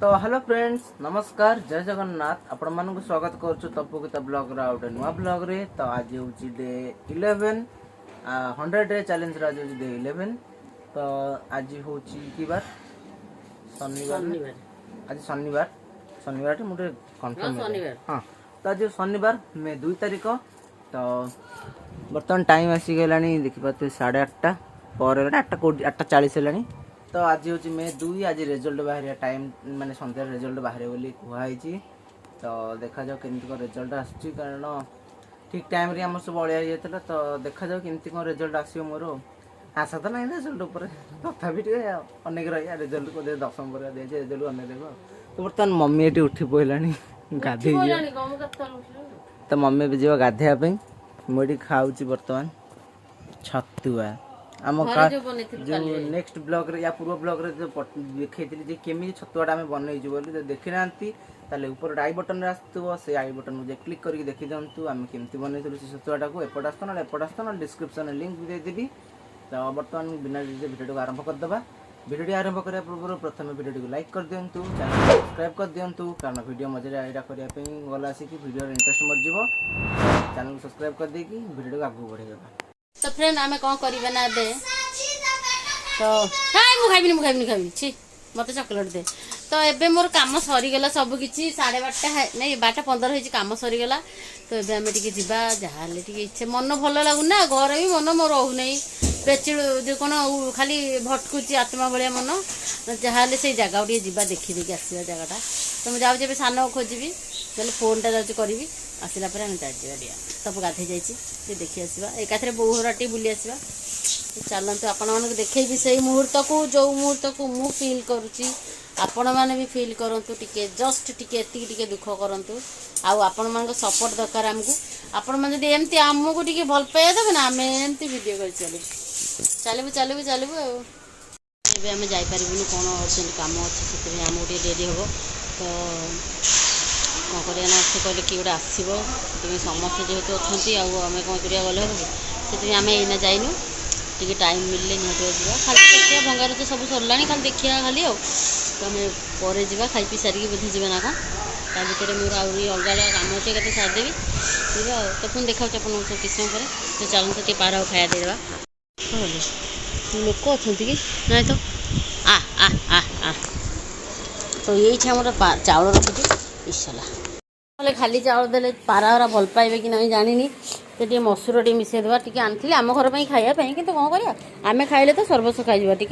तो hello friends नमस्कार जय जगन्नाथ आपण मानक स्वागत करूँ तपु गीता ब्लॉग गोटे नुआ ब्लॉग रे। तो आज हूँ डे 11 100 डे चैलेंज आज हूँ डे 11। तो आज हूँ कि बार शनिवार आज शनिवार मुझे कन्फर्म हाँ। तो आज शनिवार मे 2 तारिख। तो बर्तमान टाइम आसीगला देखिए 8:30 पर 8:40 है। तो आज हूँ मे 2 आज रिजल्ट बाहर टाइम माने सन्ध्या रिजल्ट बाहर बोली कहुई। तो देखा जाओ केमती कौन रिजल्ट आसूँ कारण ठीक टाइम रे आम सब अलिया जाता। तो देखा जाओ केमती कौन रिजल्ट आसो मोर आशा तो ना रिजल्ट उपर तथापि अनेक रहा रिजल्ट को 10 पर रिजल्ट अनेक देव। तो बर्तमान मम्मी ये उठी पड़ा गाधे तो मम्मी भी जीव गाधेवाई मुझे खाऊँ बर्तमान छतुआ आम जो नेक्स्ट ब्लॉग रे या पूर्व ब्लॉग रे जो देखी जे केमी छतुआटा आम बनईचु बोली तो देखी ना ताले ऊपर आई बटन आसो से आई बटन मुझे क्लिक करके देखी दिंतु आम केमती बनईलु से छतुआटा को एपट आसता ना डिस्क्रिप्शन लिंक भी देदेवी। तो बर्तमान बिना वीडियो को आरंभ करदे। वीडियो आरंभ करने पूर्व प्रथम वीडियो को लाइक कर दिंतु चैनल सब्सक्राइब कर दिंतु कारण वीडियो मजे यहाँ करने गला आसिक वीडियो इंटरेस्ट मरज चैनल को सब्सक्राइब कर देकी वीडियो को आगू बढ़ेगा। तो फ्रेंड आमे कौन करबे ना दे तो हाय मु खाइबिनी छी मते चॉकलेट दे। तो एबे मोर काम सरी गला सब किछि 12:30 नहीं 12:15 होई काम सरी गला। तो एबे आमे टिके जिबा जहाले टिके इच्छे मन भल लागु ना घर भी मन मोर रहु नै पेचिड़ जो कोन खाली भटकुची आत्मा भलिया मन जहाले से जगह टिके जिबा देखि देखि आसीबा जगहटा। तो मु जाउ जेबे सानो खोजिबी चल फोनटा जाउची करबी आसिला पर हम जाइया सब गाधे जाइए से देखी आसवा एकाथरे बोहराटी बुली आसवा। चलते आपण मानक देखेबी से मुहूर्त को जो मुहूर्त को मु फील करुच्ची आपण मैंने भी फील करंतु टिके जस्ट टिके एतिक टिके दुख करंतु आउ आपण मानक सपोर्ट दरकार हमको आपण माने जदि एमती हमको टिके भल पाए देबे ना आमे एमती वीडियो कर चलबू एबे आमे जाई परिबुनु कोन अर्जेंट काम अछि सेते हम ओटे रेडी होबो। तो कौन करिया ना से कहले कि गोटे आसो समस्ते जेहेतु अच्छा आम कौन करिया गले हम से आम एना जाइनु टी टाइम मिलले निहत जा खाली देखिया भंगार तो सब सरला खाली देखिया खाली तो आम पर जा खाई पी सारिक बोधे जी ना कौन ता भर मोर आहरी अलग काम अच्छे कते सारिदेवी ठीक है। तो पुणी देखा आप किस समय पर तो चलते टे पार खाया देवा लोक अच्छा कि ना तो आ आ आ आ तो ये आम चाउल रखी इसाला खाली चाउल देले पारा भल पाइबे कि नहीं जानी तो मसूर टे मिसई देवा टी आनी आम घर पर खायापी कि कौन करा आम खाइले तो सर्वस खाई टी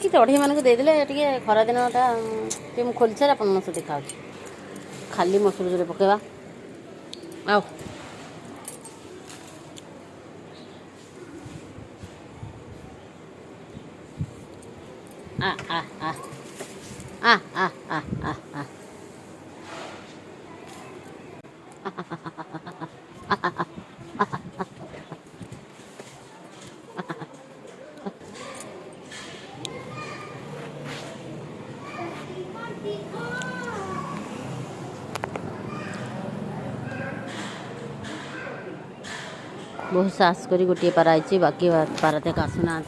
चढ़ई मानक देदेले टे खरा दिनटा मुझे खोली सारे आप देखा खाली मसूर जो पकेवा आओ आ आ आ आ आ आ आ आ बहुत साहस करी गोटे पारा आई बाकी पारा तक आसुना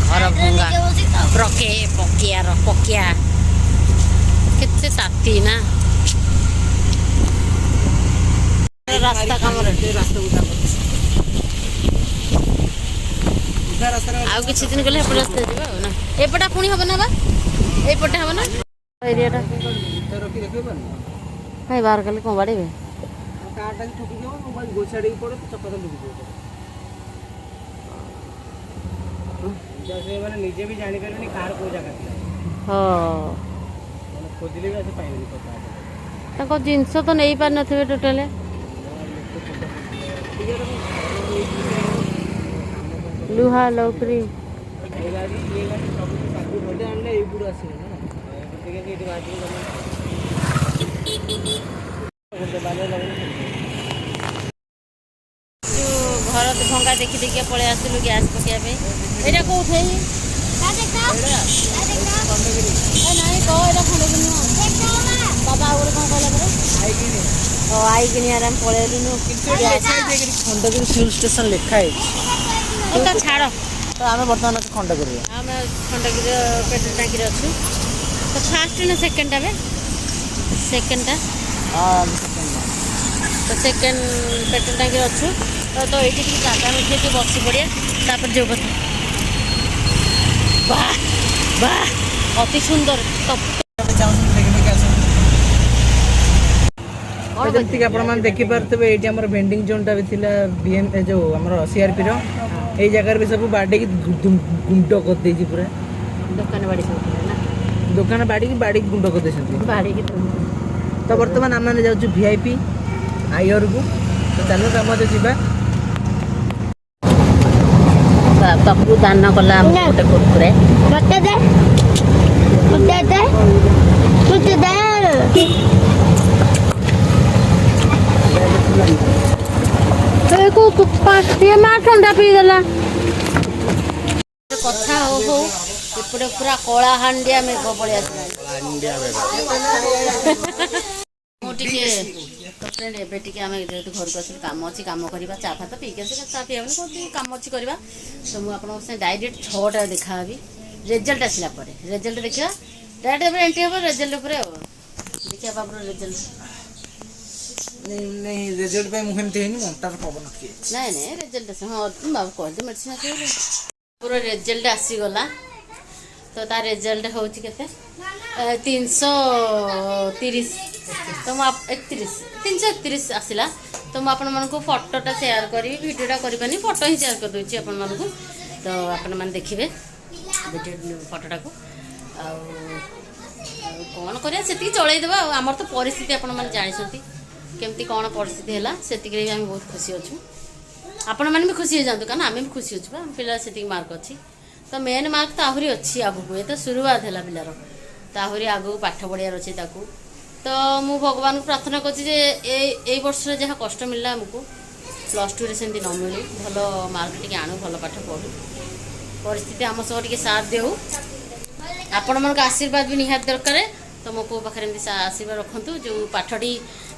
घर भंगा प्रके पकिया केते साथी ना रास्ता काम आउ किसी दिन गले एपटे रास्ता जीवा ना एपटा पुणी हम ना बा एपटे हम ना एरियाटा भाई बाहर कले कौन बाड़े कारटा ठुकी जाओ मोबाइल गोछाड़ी पड़े तो चक्कर लुक जैसे माने निजे भी जानि परनी कार को जगह थी हां माने खोजले भी ऐसे पाइबनी पता ताको जिंस तो नहीं पार नथिबे टोटल लुहा लौकरी ये गाड़ी सब साथी भले आनले ए पूरा आसी ना ठीक है कि बात घर भंगा देखी देखिए पड़े आसलु गैस पकाइबे एटा को उठे बाबा और कौन कहला पर आई कि आराम पळेलुनु खंडगिरी फ्यूल स्टेशन लिखा है तो छाड़ ତ ଆମେ ବର୍ତ୍ତମାନ ଅଛୁ ଖଣ୍ଡଗିରିରେ। ଆମେ ଖଣ୍ଡଗିରି ପେଟ୍ରୋଲ ଟାଙ୍କିରେ ଅଛୁ। ତ ଫାଷ୍ଟ ନା ସେକେଣ୍ଡ ଆମେ ସେକେଣ୍ଡଟା ତ ସେକେଣ୍ଡ ପେଟ୍ରୋଲ ଟାଙ୍କିରେ ଅଛୁ। ତ ଏଇଠି ଟିକେ ଜାଗା ମିଳିଛି ଟିକେ ବସି ପଡ଼ିଆ ତାପରେ ଯେଉଁ କଥା ବାଃ ବାଃ ଅତି ସୁନ୍ଦର ଯେମିତିକି ଆପଣମାନେ ଦେଖିପାରୁଥିବେ ଏଇଠି ଆମର ଭେଣ୍ଡିଂ ଜୋନ୍ଟା ବି ଥିଲା BM ଯେଉଁ ଆମର CRPର ଏଇ ଜାଗାରେ ବି ସବୁ ବାଡ଼େଇକି ଗୁଣ୍ଡ କରିଦେଇଛି ପୁରା। ଦୋକାନ ବାଡ଼ି ସବୁ ନା ଦୋକାନ ବାଡ଼ିକି ଗୁଣ୍ଡ କରିଦେଇଛନ୍ତି। ବାଡ଼ିକି ତ ବର୍ତ୍ତମାନ ଆମେ ଯାଉଛୁ VIP ଆୟରକୁ। ତ ଚାଲନ୍ତୁ ଆମେ ମଧ୍ୟ ଯିବା। ବାପାକୁ ଦାନ କଲା ଆମକୁ ଗୋଟେ କୁରକୁରେ ମୋତେ ଦେ ମା ଥଣ୍ଡା ପିଇଦେଲା। କଥା ହଉ ହଉ ଏପଟେ ପୁରା କଳା ହାଣ୍ଡିଆ ମେଘ ପଳେଇ ଆସିଲାଣି। ମୁଁ ଟିକେ ଫ୍ରେଣ୍ଡ ଏବେ ଟିକେ ଆମେ ଯେହେତୁ ଘରକୁ ଆସିଲୁ କାମ ଅଛି କାମ କରିବା ଚା ଫା ତ ପିଇକି ଆସିବା ଚା ପିଇବାନି କ'ଣ କାମ ଅଛି କରିବା। ତ ମୁଁ ଆପଣଙ୍କ ସାଙ୍ଗେ ଡାଇରେକ୍ଟ 6ଟା ଦେଖାହେବି ରେଜଲ୍ଟ ଆସିଲା ପରେ ରେଜଲ୍ଟ ଦେଖିବା ଡାଇରେକ୍ଟ ଏବେ ଏଣ୍ଟ୍ରି ହେବ ରେଜଲ୍ଟ ଉପରେ ଆଉ ଦେଖିବା ବାବୁର ରେଜଲ୍ଟ। ନାଇଁ ରେଜଲ୍ଟ ପାଇଁ ମୁଁ ଏମିତି ହେଇନି ମଣ୍ଟାର ପବନ କିଏ ନାଇଁ ନାଇଁ ରେଜଲ୍ଟ ହଁ ବାବୁ କହିଲେ ମେଡ଼ିସିନ ଆସିବ ପୁରା ରେଜଲ୍ଟ ଆସିଗଲା। ତ ତା ରେଜଲ୍ଟ ହେଉଛି କେତେ 330 ତ ମୁଁ 331 ଆସିଲା। ତ ମୁଁ ଆପଣମାନଙ୍କୁ ଫଟୋଟା ସେୟାର କରିବି ଭିଡ଼ିଓଟା କରିବାନି ଫଟୋ ହିଁ ସେୟାର କରିଦେଉଛି ଆପଣମାନଙ୍କୁ। ତ ଆପଣମାନେ ଦେଖିବେ ଭିଡ଼ିଓ ଫଟୋଟାକୁ ଆଉ କ'ଣ କରିବା ସେତିକି ଚଳେଇଦେବା ଆଉ ଆମର ତ ପରିସ୍ଥିତି ଆପଣମାନେ ଜାଣିଛନ୍ତି କେମିତି କ'ଣ ପରିସ୍ଥିତି ହେଲା ସେତିକିରେ ବି ଆମେ ବହୁତ ଖୁସି ଅଛୁ। ଆପଣମାନେ ବି ଖୁସି ହେଇଯାଆନ୍ତୁ କାରଣ ଆମେ ବି ଖୁସି ଅଛୁ ବା ଆମ ପିଲା ସେତିକି ମାର୍କ ଅଛି। ତ ମେନ୍ ମାର୍କ ତ ଆହୁରି ଅଛି ଆଗକୁ ଏ ତ ଶୁରୁଆତ ହେଲା ପିଲାର ତ ଆହୁରି ଆଗକୁ ପାଠ ପଢ଼ିବାର ଅଛି ତାକୁ। ତ ମୁଁ ଭଗବାନଙ୍କୁ ପ୍ରାର୍ଥନା କରୁଛି ଯେ ଏଇ ବର୍ଷରେ ଯାହା କଷ୍ଟ ମିଳିଲା ଆମକୁ +2ରେ ସେମିତି ନ ମିଳୁ ଭଲ ମାର୍କ ଟିକେ ଆଣୁ ଭଲ ପାଠ ପଢ଼ୁ ପରିସ୍ଥିତି ଆମ ସହ ଟିକେ ସାଥ ଦେଉ। ଆପଣମାନଙ୍କ ଆଶୀର୍ବାଦ ବି ନିହାତି ଦରକାର। ତ ମୋ ପୁଅ ପାଖରେ ଏମିତି ଆଶୀର୍ବାଦ ରଖନ୍ତୁ ଯେଉଁ ପାଠଟି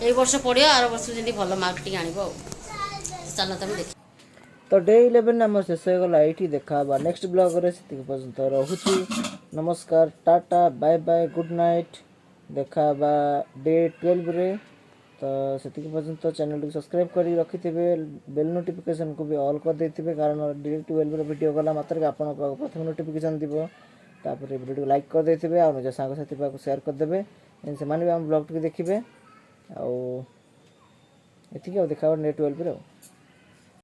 ଏଇ ବର୍ଷ ପଢ଼ିବ ଆର ବର୍ଷ ଯେମିତି ଭଲ ମାର୍କ ଟିକେ ଆଣିବ ଆଉ ଚାଲ ତମେ ଦେଖ। ତ ଡେ 11 ଆମର ଶେଷ ହେଇଗଲା ଏଇଠି ଦେଖା ହେବା ନେକ୍ସଟ ବ୍ଲଗରେ। ସେତିକି ପର୍ଯ୍ୟନ୍ତ ରହୁଛି ନମସ୍କାର tata bye bye good night. ଦେଖା ହେବା ଡେ 12ରେ। ତ ସେତିକି ପର୍ଯ୍ୟନ୍ତ ଚ୍ୟାନେଲଟିକୁ ସବସ୍କ୍ରାଇବ୍ କରି ରଖିଥିବେ ବେଲ୍ ନୋଟିଫିକେସନ୍କୁ ବି ଅଲ୍ କରିଦେଇଥିବେ କାରଣ ଡେ 12ର ଭିଡ଼ିଓ ଗଲା ମାତ୍ରକେ ଆପଣଙ୍କ ପାଖକୁ ପ୍ରଥମେ ନୋଟିଫିକେସନ୍ ଯିବ। ତାପରେ ଭିଡ଼ିଓଟିକୁ ଲାଇକ୍ କରିଦେଇଥିବେ ଆଉ ନିଜ ସାଙ୍ଗସାଥି ପାଖକୁ ସେୟାର କରିଦେବେ ସେମାନେ ବି ଆମ ବ୍ଲଗ୍ଟିକୁ ଦେଖିବେ। ଆଉ ଏତିକି ଆଉ ଦେଖା ହେବା ଡେ 12ରେ ଆଉ।